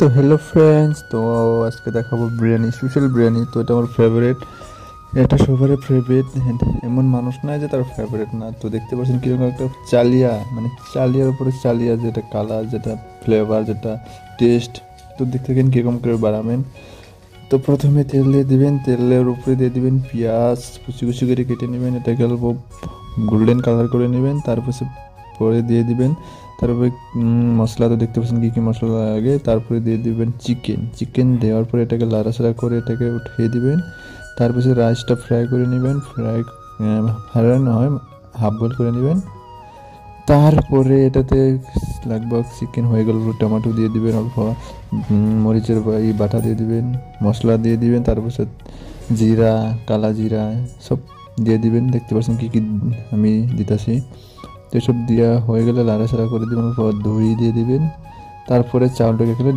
তো hello friends, তো আজকে দেখাবো বিরিয়ানি, স্পেশাল বিরিয়ানি। তো এটা আমার ফেভারিট, এটা সবারই ফেভারিট। এমন মানুষ নাই যে তার ফেভারিট না। তো দেখতে পাচ্ছেন কিরকম একটা চালিয়া, মানে চালিয়ার উপরে চালিয়া, যেটা কালার, যেটা ফ্লেভার, যেটা টেস্ট। তো দেখতে থাকেন কীরকম করে বানাবেন। তো প্রথমে তেল দিয়ে দিবেন, তেলের উপরে দিয়ে দিবেন পেঁয়াজ, কুচি কুচি করে কেটে নেবেন, এটাকে অল্প গোল্ডেন কালার করে নেবেন। পরে দিয়ে দিবেন, তারপরে মশলা তো দেখতে পাচ্ছেন কী কী মশলা লাগে। তারপরে দিয়ে দিবেন চিকেন। চিকেন দেওয়ার পরে এটাকে লাড়াচাড়া করে এটাকে উঠিয়ে দিবেন। তারপরে রাইসটা ফ্রাই করে নেবেন, ফ্রাই না হয় হাফ বয়েল করে নেবেন। তারপরে এটাতে লাগবে চিকেন হয়ে গেল, টমেটো দিয়ে দিবেন, অল্প মরিচের বাটা দিয়ে দিবেন, মশলা দিয়ে দিবেন। তারপর জিরা, কালা জিরা সব দিয়ে দিবেন। দেখতে পাচ্ছেন কী কী আমি দিতেছি। তো এসব দেওয়া হয়ে গেলে লাড়াচাড়া করে দেবেন, পর দই দিয়ে দিবেন। তারপরে চাউলটাকে ঢেলে